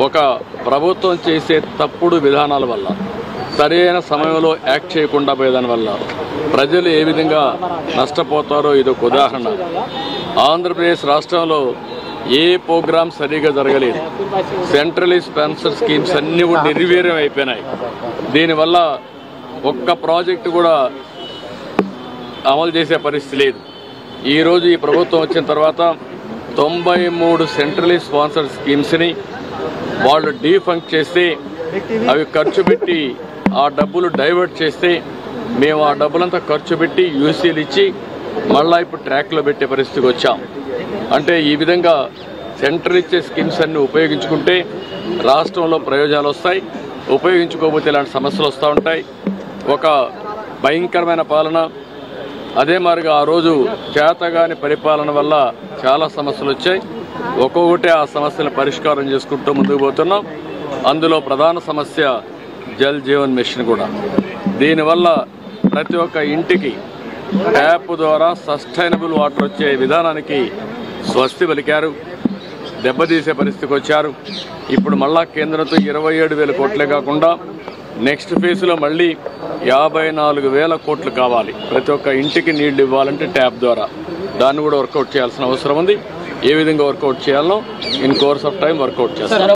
ఒక ప్రభుత్వం చేసే తప్పుడు విధానాల వల్ల, సరైన సమయంలో యాక్ట్ చేయకుండా పోయేదాని వల్ల ప్రజలు ఏ విధంగా నష్టపోతారో ఇదొక ఉదాహరణ. ఆంధ్రప్రదేశ్ రాష్ట్రంలో ఏ ప్రోగ్రామ్ సరిగా జరగలేదు. సెంట్రలీ స్పాన్సర్ స్కీమ్స్ అన్నీ కూడా నిర్వీర్యం అయిపోయినాయి. దీనివల్ల ఒక్క ప్రాజెక్టు కూడా అమలు చేసే పరిస్థితి లేదు. ఈరోజు ఈ ప్రభుత్వం వచ్చిన తర్వాత 93 సెంట్రలీ స్పాన్సర్డ్ స్కీమ్స్ని వాళ్ళు డీఫంక్ట్ చేస్తే, అవి ఖర్చు పెట్టి ఆ డబ్బులు డైవర్ట్ చేస్తే, మేము ఆ డబ్బులంతా ఖర్చు పెట్టి యూసీలు ఇచ్చి మళ్ళీ ఇప్పుడు ట్రాక్లో పెట్టే పరిస్థితికి వచ్చాం. అంటే ఈ విధంగా సెంట్రల్ ఇచ్చే స్కీమ్స్ అన్ని ఉపయోగించుకుంటే రాష్ట్రంలో ప్రయోజనాలు వస్తాయి, ఉపయోగించుకోకపోతే ఇలాంటి సమస్యలు వస్తూ ఉంటాయి. ఒక భయంకరమైన పాలన, అదే మాదిరిగా ఆ రోజు చేతగాని పరిపాలన వల్ల చాలా సమస్యలు వచ్చాయి. ఒక్కొక్కటి ఆ సమస్యలను పరిష్కారం చేసుకుంటూ ముందుకు పోతున్నాం. అందులో ప్రధాన సమస్య జల్ జీవన్ మిషన్ కూడా. దీనివల్ల ప్రతి ఒక్క ఇంటికి ట్యాప్ ద్వారా సస్టైనబుల్ వాటర్ వచ్చే విధానానికి స్వస్తి పలికారు, దెబ్బతీసే పరిస్థితికి వచ్చారు. ఇప్పుడు మళ్ళా కేంద్రంతో 27,000 కోట్లే కాకుండా నెక్స్ట్ ఫేజ్లో మళ్ళీ 54,000 కోట్లు కావాలి ప్రతి ఒక్క ఇంటికి నీళ్లు ఇవ్వాలంటే ట్యాప్ ద్వారా. దాన్ని కూడా వర్కౌట్ చేయాల్సిన అవసరం ఉంది. ఏ విధంగా వర్కౌట్ చేయాలో in course of time workout చేస్తారు.